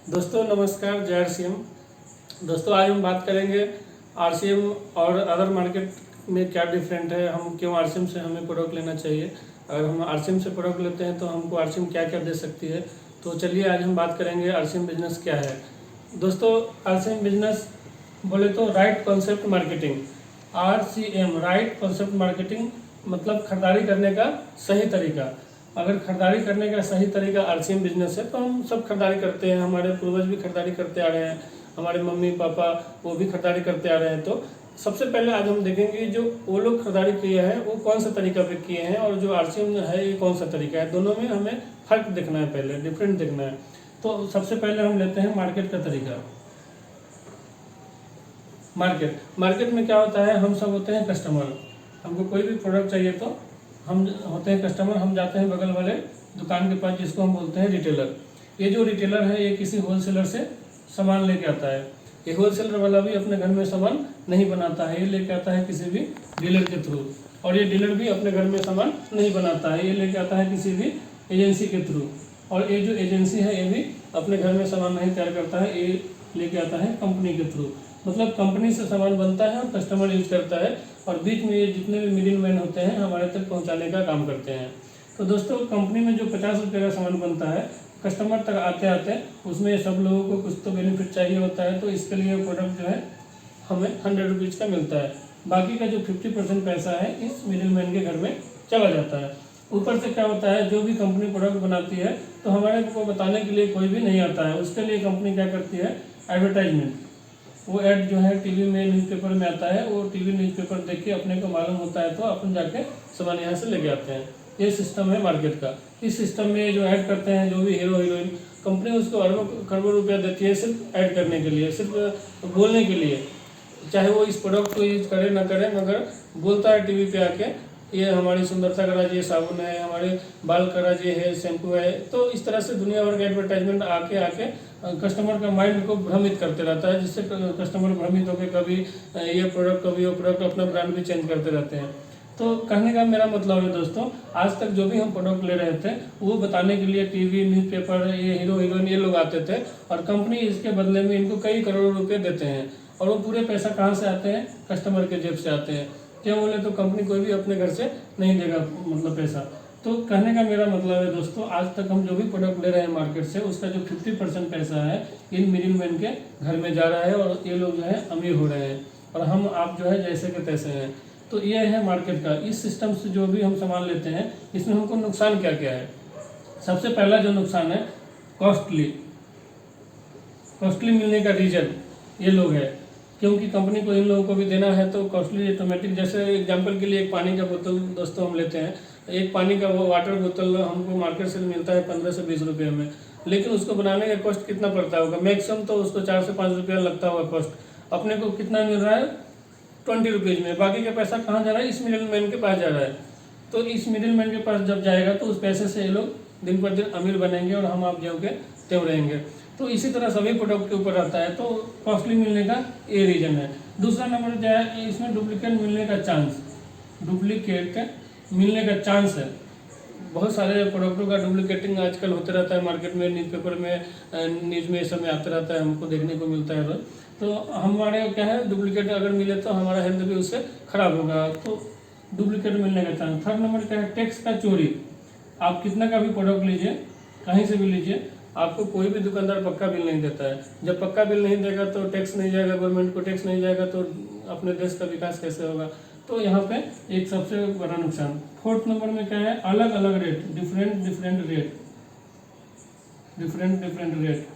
दोस्तों नमस्कार, जय आरसीएम। दोस्तों आज हम बात करेंगे आरसीएम और अदर मार्केट में क्या डिफरेंट है, हम क्यों आरसीएम से हमें प्रोडक्ट लेना चाहिए, अगर हम आरसीएम से प्रोडक्ट लेते हैं तो हमको आरसीएम क्या क्या दे सकती है। तो चलिए आज हम बात करेंगे आरसीएम बिजनेस क्या है। दोस्तों आरसीएम बिजनेस बोले तो right concept marketing, RCM right concept marketing मतलब खरीदारी करने का सही तरीका। अगर खरीदारी करने का सही तरीका आरसीएम बिजनेस है तो हम सब खरीदारी करते हैं, हमारे पूर्वज भी खरीदारी करते आ रहे हैं, हमारे मम्मी पापा वो भी खरीदारी करते आ रहे हैं। तो सबसे पहले आज हम देखेंगे जो वो लोग खरीदारी किए हैं वो कौन सा तरीका पे किए हैं और जो आरसीएम है ये कौन सा तरीका है। दोनों में हमें फ़र्क देखना है, पहले डिफरेंट देखना है। तो सबसे पहले हम लेते हैं मार्केट का तरीका। मार्केट में क्या होता है, हम सब होते हैं कस्टमर। हमको कोई भी प्रोडक्ट चाहिए तो हम होते हैं कस्टमर, हम जाते हैं बगल वाले दुकान के पास जिसको हम बोलते हैं रिटेलर। ये जो रिटेलर है ये किसी होलसेलर से सामान लेके आता है। ये होलसेलर वाला भी अपने घर में सामान नहीं बनाता है, ये लेके आता है किसी भी डीलर के थ्रू। और ये डीलर भी अपने घर में सामान नहीं बनाता है, ये लेके आता है किसी भी एजेंसी के थ्रू। और ये जो एजेंसी है ये भी अपने घर में सामान नहीं तैयार करता है, ये लेके आता है कंपनी के थ्रू। मतलब कंपनी से सामान बनता है और कस्टमर यूज करता है, और बीच में ये जितने भी मिडिल मैन होते हैं हमारे तक पहुंचाने का काम करते हैं। तो दोस्तों कंपनी में जो 50 रुपये का सामान बनता है कस्टमर तक आते आते उसमें सब लोगों को कुछ तो बेनिफिट चाहिए होता है, तो इसके लिए प्रोडक्ट जो है हमें 100 रुपीज़ का मिलता है। बाकी का जो 50% पैसा है इस मिडिल मैन के घर में चला जाता है। ऊपर से क्या होता है, जो भी कंपनी प्रोडक्ट बनाती है तो हमारे को बताने के लिए कोई भी नहीं आता है, उसके लिए कंपनी क्या करती है, एडवर्टाइजमेंट। वो ऐड जो है टीवी में न्यूज़पेपर में आता है, वो टीवी न्यूज़पेपर देख के अपने को मालूम होता है तो अपन जाके सामान यहाँ से लेके आते हैं। ये सिस्टम है मार्केट का। इस सिस्टम में जो ऐड करते हैं जो भी हीरो हीरोइन, कंपनी उसको अरबों करोड़ों रुपया देती है सिर्फ ऐड करने के लिए, सिर्फ बोलने के लिए। चाहे वो इस प्रोडक्ट को यूज करे ना करे, मगर बोलता है टीवी पे आके ये हमारी सुंदरता का राज ये साबुन है, हमारे बाल का राज ये है शैम्पू है। तो इस तरह से दुनिया भर का एडवर्टाइजमेंट आके आके कस्टमर का माइंड को भ्रमित करते रहता है, जिससे कस्टमर भ्रमित होकर कभी ये प्रोडक्ट कभी वो प्रोडक्ट अपना ब्रांड भी चेंज करते रहते हैं। तो कहने का मेरा मतलब है दोस्तों, आज तक जो भी हम प्रोडक्ट ले रहे थे वो बताने के लिए टीवी न्यूज़पेपर ये हीरो हीरोइन ये लोग आते थे, और कंपनी इसके बदले में इनको कई करोड़ों रुपये देते हैं। और वो पूरे पैसा कहाँ से आते हैं, कस्टमर के जेब से आते हैं। क्यों बोले तो कंपनी कोई भी अपने घर से नहीं देगा मतलब पैसा। तो कहने का मेरा मतलब है दोस्तों, आज तक हम जो भी प्रोडक्ट ले रहे हैं मार्केट से उसका जो 50% पैसा है इन मिडिल मैन के घर में जा रहा है, और ये लोग जो है अमीर हो रहे हैं और हम आप जो है जैसे के तैसे हैं। तो ये है मार्केट का। इस सिस्टम से जो भी हम सामान लेते हैं इसमें हमको नुकसान क्या क्या है। सबसे पहला जो नुकसान है कॉस्टली मिलने का रीजन ये लोग है, क्योंकि कंपनी को इन लोगों को भी देना है तो कॉस्टली ऑटोमेटिक। जैसे एग्जांपल के लिए एक पानी का बोतल दोस्तों हम लेते हैं, एक पानी का वो वाटर बोतल हमको मार्केट से मिलता है 15 से 20 रुपये में, लेकिन उसको बनाने का कॉस्ट कितना पड़ता होगा, मैक्सिमम तो उसको 4 से 5 रुपया लगता होगा कॉस्ट। अपने को कितना मिल रहा है 20 रुपीज़ में, बाकी का पैसा कहाँ जा रहा है, इस मिडिल मैन के पास जा रहा है। तो इस मिडिल मैन के पास जब जाएगा तो उस पैसे से ये लोग दिन पर दिन अमीर बनेंगे और हम आप जो के त्यों रहेंगे। तो इसी तरह सभी प्रोडक्ट के ऊपर आता है, तो कॉस्टली मिलने का ये रीजन है। दूसरा नंबर जो है इसमें डुप्लीकेट मिलने का चांस है। बहुत सारे प्रोडक्टों का डुप्लीकेटिंग आजकल होते रहता है मार्केट में, न्यूज़पेपर में न्यूज़ में सब में आता रहता है, हमको देखने को मिलता है। तो हमारे क्या है, डुप्लीकेट अगर मिले तो हमारा हेल्थ भी उससे खराब होगा, तो डुप्लीकेट मिलने का चांस। थर्ड नंबर क्या है, टैक्स का चोरी। आप कितना का भी प्रोडक्ट लीजिए, कहीं से भी लीजिए, आपको कोई भी दुकानदार पक्का बिल नहीं देता है। जब पक्का बिल नहीं देगा तो टैक्स नहीं जाएगा, गवर्नमेंट को टैक्स नहीं जाएगा तो अपने देश का विकास कैसे होगा। तो यहाँ पे एक सबसे बड़ा नुकसान। फोर्थ नंबर में क्या है, अलग अलग रेट, डिफरेंट रेट।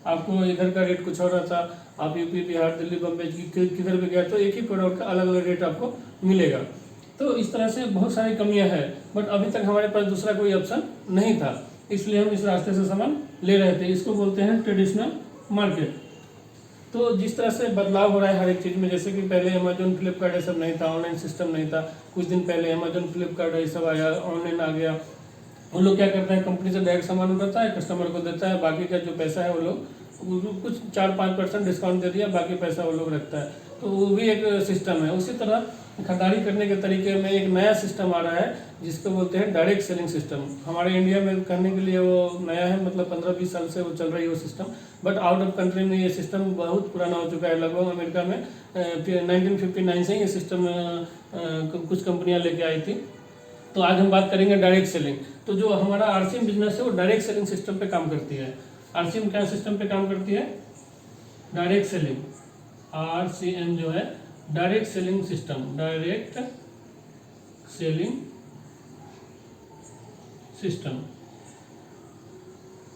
आपको इधर का रेट कुछ और रहता, आप यूपी बिहार दिल्ली बम्बई किधर भी गया तो एक ही प्रोडक्ट का अलग अलग रेट आपको मिलेगा। तो इस तरह से बहुत सारी कमियां हैं, बट अभी तक हमारे पास दूसरा कोई ऑप्शन नहीं था, इसलिए हम इस रास्ते से सामान ले रहे थे। इसको बोलते हैं ट्रेडिशनल मार्केट। तो जिस तरह से बदलाव हो रहा है हर एक चीज़ में, जैसे कि पहले अमेजोन फ्लिपकार्ट ये सब नहीं था, ऑनलाइन सिस्टम नहीं था। कुछ दिन पहले अमेजोन फ्लिपकार्ट ये सब आया, ऑनलाइन आ गया। वो लोग क्या करते हैं, कंपनी से डायरेक्ट सामान उठाता है, कस्टमर को देता है, बाकी का जो पैसा है वो लोग कुछ 4-5% डिस्काउंट दे दिया, बाकी पैसा वो लोग रखता है। तो वो भी एक सिस्टम है। उसी तरह खरीदारी करने के तरीके में एक नया सिस्टम आ रहा है जिसको बोलते हैं डायरेक्ट सेलिंग सिस्टम। हमारे इंडिया में करने के लिए वो नया है, मतलब 15-20 साल से वो चल रही है वो system. But out of country में ये सिस्टम बहुत पुराना हो चुका है। लगभग अमेरिका में 1959 से ये सिस्टम कुछ कंपनियां लेके आई थी। तो आज हम बात करेंगे डायरेक्ट सेलिंग। तो जो हमारा आरसीएम बिजनेस है वो डायरेक्ट सेलिंग सिस्टम पे काम करती है। आरसीएम क्या सिस्टम पे काम करती है? Direct selling. आरसीएम जो है direct selling system, direct selling system.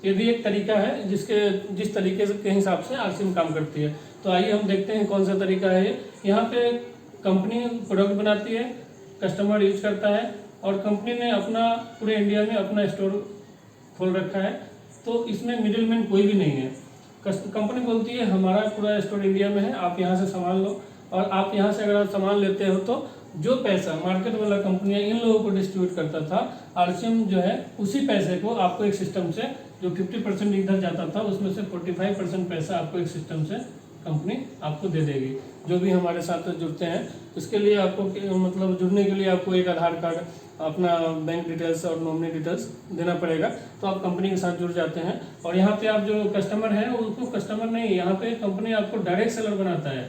ये भी एक तरीका है जिस तरीके से के हिसाब से आरसीएम काम करती है। तो आइए हम देखते हैं कौन सा तरीका है। यहाँ पे कंपनी प्रोडक्ट बनाती है, कस्टमर यूज करता है, और कंपनी ने अपना पूरे इंडिया में अपना स्टोर खोल रखा है। तो इसमें मिडिलमैन कोई भी नहीं है। कंपनी बोलती है हमारा पूरा स्टोर इंडिया में है, आप यहाँ से सामान लो, और आप यहाँ से अगर आप सामान लेते हो तो जो पैसा मार्केट वाला कंपनियां इन लोगों को डिस्ट्रीब्यूट करता था, आरसीएम जो है उसी पैसे को आपको एक सिस्टम से, जो 50% इधर जाता था उसमें से 45% पैसा आपको एक सिस्टम से कंपनी आपको दे देगी। जो भी हमारे साथ जुड़ते हैं उसके लिए आपको मतलब जुड़ने के लिए आपको एक आधार कार्ड, अपना बैंक डिटेल्स और नॉमिनी डिटेल्स देना पड़ेगा, तो आप कंपनी के साथ जुड़ जाते हैं। और यहाँ पे आप जो कस्टमर है उसको कस्टमर नहीं, यहाँ पे कंपनी आपको डायरेक्ट सेलर बनाता है।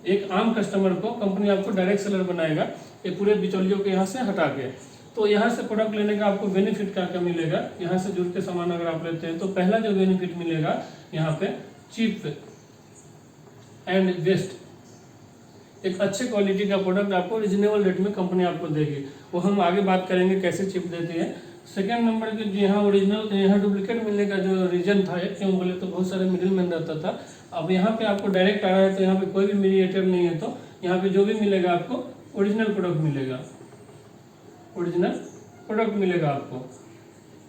एक आम कस्टमर को कंपनी आपको डायरेक्ट सेलर बनाएगा, ये पूरे बिचौलियों के यहाँ से हटा के। तो यहाँ से प्रोडक्ट लेने का आपको बेनिफिट क्या क्या मिलेगा? यहाँ से जुड़ के सामान अगर आप लेते हैं तो पहला जो बेनिफिट मिलेगा यहाँ पे, चीप एंड बेस्ट, एक अच्छे क्वालिटी का प्रोडक्ट आपको रिजनेबल रेट में कंपनी आपको देगी। वो हम आगे बात करेंगे कैसे चिप देती है। सेकेंड नंबर के यहाँ ओरिजिनल, यहाँ डुप्लीकेट मिलने का जो रीजन था, क्यों बोले तो बहुत सारे मिडिल मैन रहता था। अब यहाँ पे आपको डायरेक्ट आ रहा है तो यहाँ पे कोई भी मीडिएटर नहीं है, तो यहाँ पे जो भी मिलेगा आपको ओरिजिनल प्रोडक्ट मिलेगा, ओरिजिनल प्रोडक्ट मिलेगा आपको।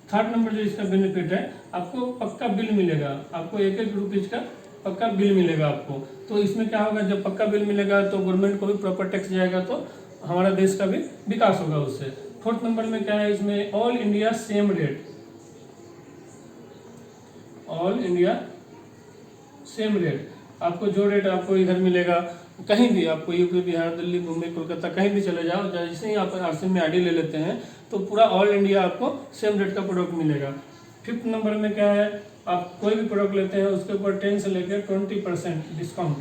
थर्ड नंबर जो इसका बेनिफिट है, आपको पक्का बिल मिलेगा, आपको 1-1 रुपीज का पक्का बिल मिलेगा आपको। तो इसमें क्या होगा, जब पक्का बिल मिलेगा तो गवर्नमेंट को भी प्रॉपर टैक्स जाएगा, तो हमारा देश का भी विकास होगा उससे। फोर्थ नंबर में क्या है, इसमें all India same rate, all India same rate. आपको जो रेट आपको इधर मिलेगा, कहीं भी आपको यूपी, बिहार, दिल्ली, मुंबई, कोलकाता कहीं भी चले जाओ, जैसे ही आप आरसीएम में आईडी ले लेते हैं तो पूरा ऑल इंडिया आपको सेम रेट का प्रोडक्ट मिलेगा। फिफ्थ नंबर में क्या है, आप कोई भी प्रोडक्ट लेते हैं उसके ऊपर 10 से लेकर 20% डिस्काउंट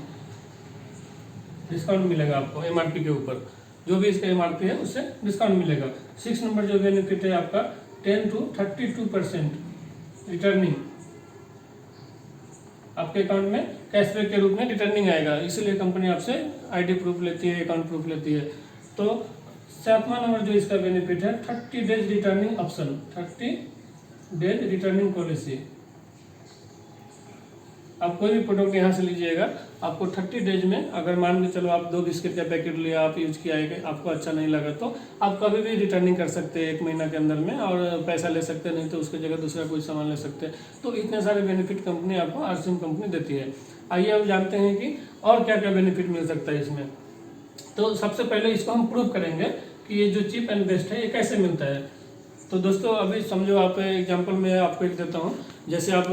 मिलेगा आपको एमआरपी के ऊपर, जो भी इसका एमआरपी है उससे डिस्काउंट मिलेगा। 6 नंबर जो बेनिफिट है आपका 10 to 32% रिटर्निंग, आपके अकाउंट में कैशबैक के रूप में रिटर्निंग आएगा, इसीलिए कंपनी आपसे आईडी प्रूफ लेती है, अकाउंट प्रूफ लेती है। तो 7वां नंबर जो इसका बेनिफिट है 30 days returning option, 30 days returning policy. आप कोई भी प्रोडक्ट यहाँ से लीजिएगा, आपको 30 डेज में, अगर मान के चलो आप 2 बिस्किट का पैकेट लिया, आप यूज किया है, आपको अच्छा नहीं लगा तो आप कभी भी रिटर्निंग कर सकते हैं 1 महीना के अंदर में, और पैसा ले सकते हैं, नहीं तो उसकी जगह दूसरा कोई सामान ले सकते हैं। तो इतने सारे बेनिफिट कंपनी आपको आरसीएम कंपनी देती है। आइए अब जानते हैं कि और क्या क्या बेनिफिट मिल सकता है इसमें। तो सबसे पहले इसको हम प्रूव करेंगे कि ये जो चीप एंड बेस्ट है ये कैसे मिलता है। तो दोस्तों अभी समझो, आप एग्जांपल में आपको एक देता हूँ, जैसे आप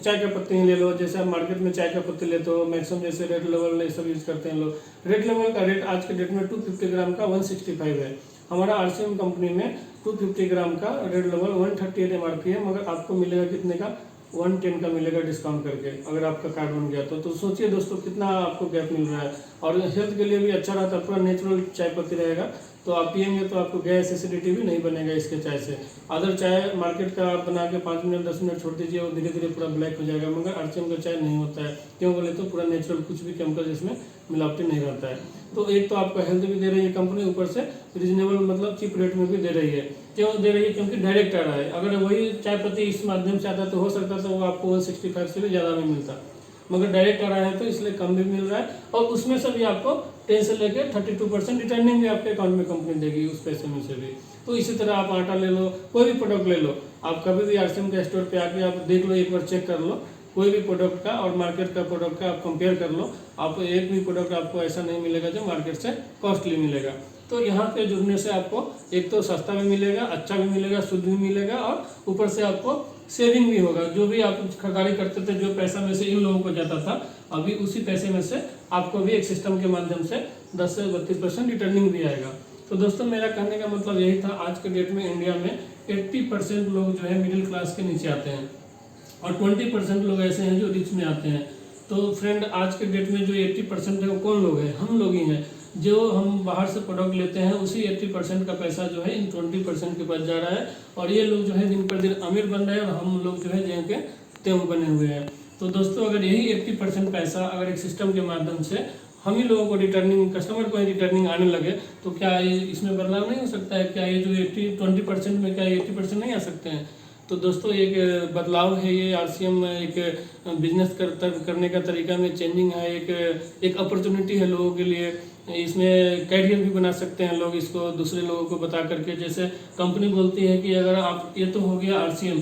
चाय का पत्ती ही ले लो। जैसे आप मार्केट में चाय का पत्ती लेते हो, मैक्सिमम जैसे रेड लेवल ये सब यूज करते हैं लोग। रेड लेवल का रेट आज के डेट में 250 ग्राम का 165 है। हमारा आरसीएम कंपनी में 250 ग्राम का रेड लेवल 138 एमआरपी है, मगर आपको मिलेगा कितने का, 110 का मिलेगा डिस्काउंट करके, अगर आपका कार्ड बन गया तो सोचिए दोस्तों कितना आपको गैप मिल रहा है। और हेल्थ के लिए भी अच्छा रहता है, पूरा नेचुरल चाय पत्ती रहेगा, तो आप पियेंगे तो आपको गैस एसिडिटी भी नहीं बनेगा इसके चाय से। अदर चाय मार्केट का आप बना के 5 मिनट 10 मिनट छोड़ दीजिए, वो धीरे धीरे पूरा ब्लैक हो जाएगा, मगर आरसीएम का चाय नहीं होता है। क्यों बोले तो पूरा नेचुरल, कुछ भी केमिकल इसमें मिलावटी नहीं रहता है। तो एक तो आपको हेल्थ भी दे रही है कंपनी, ऊपर से रीजनेबल मतलब चीप रेट में भी दे रही है। क्यों दे रही है, क्योंकि डायरेक्ट आ रहा है। अगर वही चाय पत्ती इस माध्यम से आता तो हो सकता था वो आपको 165 से भी ज़्यादा में मिलता, मगर डायरेक्ट आ रहा है तो इसलिए कम भी मिल रहा है, और उसमें से भी आपको 10 से लेकर 32% रिटर्निंग भी आपके अकाउंट में कंपनी देगी उस पैसे में से भी। तो इसी तरह आप आटा ले लो, कोई भी प्रोडक्ट ले लो, आप कभी भी आरसीएम के स्टोर पे आके आप देख लो, एक बार चेक कर लो कोई भी प्रोडक्ट का और मार्केट का प्रोडक्ट का आप कंपेयर कर लो। आप एक भी प्रोडक्ट आपको ऐसा नहीं मिलेगा जो मार्केट से कॉस्टली मिलेगा। तो यहाँ पे जुड़ने से आपको एक तो सस्ता भी मिलेगा, अच्छा भी मिलेगा, शुद्ध भी मिलेगा, और ऊपर से आपको सेविंग भी होगा। जो भी आप खरीदारी करते थे, जो पैसा में से इन लोगों को जाता था, अभी उसी पैसे में से आपको भी एक सिस्टम के माध्यम से 10 से 32% रिटर्निंग भी आएगा। तो दोस्तों मेरा कहने का मतलब यही था, आज के डेट में इंडिया में 80% लोग जो है मिडिल क्लास के नीचे आते हैं और 20% लोग ऐसे हैं जो रिच में आते हैं। तो फ्रेंड, आज के डेट में जो 80% है वो कौन लोग हैं? हम लोग ही हैं। जो हम बाहर से प्रोडक्ट लेते हैं उसी 80% का पैसा जो है इन 20% के पास जा रहा है, और ये लोग जो है दिन पर दिन अमीर बन रहे हैं और हम लोग जो है ज्यों के त्यों बने हुए हैं। तो दोस्तों, अगर यही 80% पैसा अगर एक सिस्टम के माध्यम से हम ही लोगों को रिटर्निंग, कस्टमर को ही रिटर्निंग आने लगे, तो क्या ये इसमें बदलाव नहीं हो सकता है? क्या ये जो 20% में क्या 80% नहीं आ सकते हैं? तो दोस्तों एक बदलाव है ये। आरसीएम एक बिजनेस करने का तरीका में चेंजिंग है, एक अपॉर्चुनिटी है लोगों के लिए। इसमें कैरियर भी बना सकते हैं लोग इसको दूसरे लोगों को बता करके। जैसे कंपनी बोलती है कि अगर आप, ये तो हो गया आरसीएम,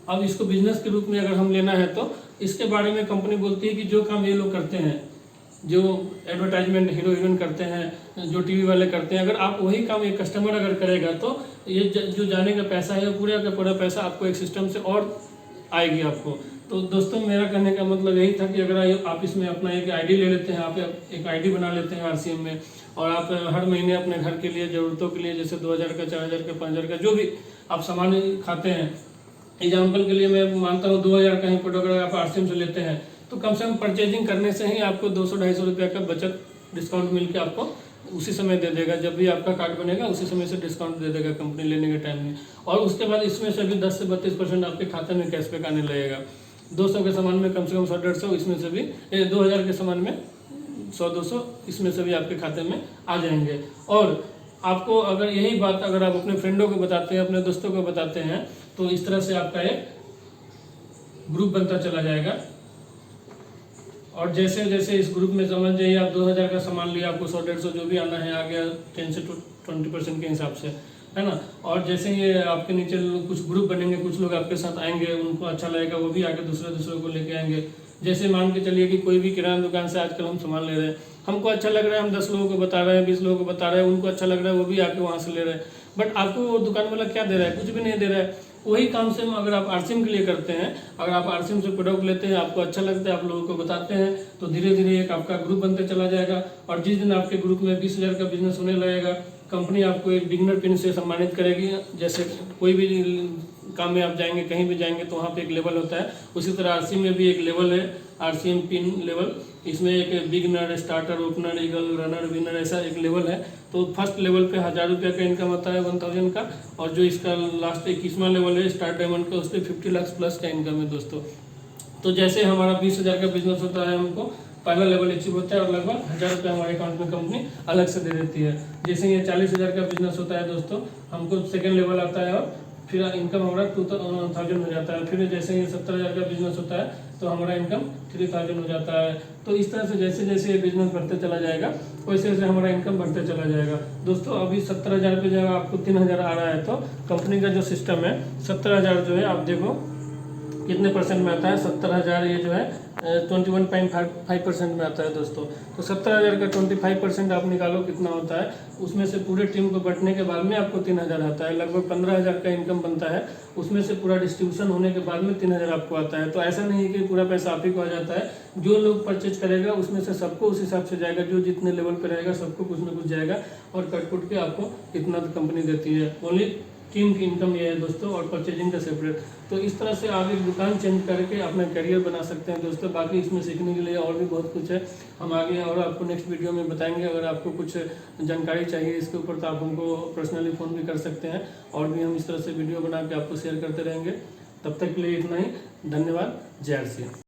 अब इसको बिजनेस के रूप में अगर हम लेना है तो इसके बारे में कंपनी बोलती है कि जो काम ये लोग करते हैं, जो एडवर्टाइजमेंट हीरो हीरोइन करते हैं, जो टीवी वाले करते हैं, अगर आप वही काम एक कस्टमर अगर करेगा तो ये जो जाने का पैसा है पूरा का पूरा पैसा आपको एक सिस्टम से और आएगी आपको। तो दोस्तों मेरा कहने का मतलब यही था कि अगर आप इसमें अपना एक आईडी ले लेते हैं, आप एक आईडी बना लेते हैं आरसीएम में, और आप हर महीने अपने घर के लिए ज़रूरतों के लिए, जैसे 2000 का, 4000 का, 5000 का, जो भी आप सामान खाते हैं, एग्जाम्पल के लिए मैं मानता हूँ 2000 का ही प्रोडक्ट अगर आप आरसीएम से लेते हैं तो कम से कम परचेजिंग करने से ही आपको 200-250 रुपये का बचत डिस्काउंट मिल के आपको उसी समय दे देगा। जब भी आपका कार्ड बनेगा उसी समय से डिस्काउंट दे देगा कंपनी लेने के टाइम में। और उसके बाद इसमें से भी 10 से 32% आपके खाते में कैशबैक आने लगेगा। 200 के सामान में कम से कम 100-150, इसमें से भी 2000 के सामान में 100-200 इसमें से भी आपके खाते में आ जाएंगे। और आपको अगर यही बात अगर आप अपने फ्रेंडों को बताते हैं, अपने दोस्तों को बताते हैं, तो इस तरह से आपका एक ग्रुप बनता चला जाएगा। और जैसे जैसे इस ग्रुप में समझ जाइए आप 2000 का सामान लिया, आपको 100-150 जो भी आना है आ गया 10 से 20% के हिसाब से, है ना। और जैसे ये आपके नीचे कुछ ग्रुप बनेंगे, कुछ लोग आपके साथ आएंगे, उनको अच्छा लगेगा, वो भी आके दूसरे को लेके आएंगे। जैसे मान के चलिए कि कोई भी किराना दुकान से आजकल हम सामान ले रहे हैं, हमको अच्छा लग रहा है, हम 10 लोगों को बता रहे हैं, 20 लोगों को बता रहे हैं, उनको अच्छा लग रहा है, वो भी आके वहाँ से ले रहे हैं। बट आपको वो दुकान वाला क्या दे रहा है? कुछ भी नहीं दे रहा है। वही काम से अगर आप आरसीएम के लिए करते हैं, अगर आप आरसीएम से प्रोडक्ट लेते हैं, आपको अच्छा लगता है, आप लोगों को बताते हैं, तो धीरे धीरे एक आपका ग्रुप बनते चला जाएगा। और जिस दिन आपके ग्रुप में 20,000 का बिजनेस होने लगेगा, कंपनी आपको एक बिगिनर पिन से सम्मानित करेगी। जैसे कोई भी काम में आप जाएंगे, कहीं भी जाएंगे तो वहाँ पे एक लेवल होता है, उसी तरह आरसीएम में भी एक लेवल है, आरसीएम पिन लेवल। इसमें एक beginner, starter, opener, eagle, runner, winner, ऐसा एक लेवल है। तो फर्स्ट लेवल पे 1000 रुपये का इनकम आता है, 1000 का, और जो इसका लास्ट 21वां लेवल है स्टार डायमंड का, उस पर 50 लाख प्लस का इनकम है दोस्तों। तो जैसे हमारा 20,000 का बिजनेस होता है, हमको पहला लेवल अचीव होता है और लगभग 1000 रुपये हमारे अकाउंट में कंपनी अलग से दे देती है। जैसे ये 40,000 का बिजनेस होता है दोस्तों, हमको सेकेंड लेवल आता है और फिर इनकम हमारा 2000 हो जाता है। फिर जैसे ये 70,000 का बिजनेस होता है तो हमारा इनकम 3000 हो जाता है। तो इस तरह से जैसे जैसे ये बिजनेस बढ़ते चला जाएगा वैसे वैसे हमारा इनकम बढ़ते चला जाएगा दोस्तों। अभी 70,000 पे जगह आपको 3000 आ रहा है, तो कंपनी का जो सिस्टम है 70,000 जो है आप देखो कितने परसेंट में आता है। 70,000 ये जो है 21.5% में आता है दोस्तों। तो 70,000 का 25% आप निकालो कितना होता है, उसमें से पूरे टीम को बंटने के बाद में आपको 3000 आता है। लगभग 15,000 का इनकम बनता है, उसमें से पूरा डिस्ट्रीब्यूशन होने के बाद में 3000 आपको आता है। तो ऐसा नहीं है कि पूरा पैसा आप ही को आ जाता है। जो लोग परचेज करेगा उसमें से सबको उस हिसाब से जाएगा, जो जितने लेवल पर रहेगा सबको कुछ ना कुछ जाएगा, और कट के आपको इतना कंपनी देती है। ओनली टीम की इनकम ये है दोस्तों, और परचेजिंग का सेपरेट। तो इस तरह से आप एक दुकान चेंज करके अपना करियर बना सकते हैं दोस्तों। बाकी इसमें सीखने के लिए और भी बहुत कुछ है, हम आगे और आपको नेक्स्ट वीडियो में बताएंगे। अगर आपको कुछ जानकारी चाहिए इसके ऊपर तो आप हमको पर्सनली फ़ोन भी कर सकते हैं, और भी हम इस तरह से वीडियो बना के आपको शेयर करते रहेंगे। तब तक के लिए इतना ही, धन्यवाद, जय श्री राम।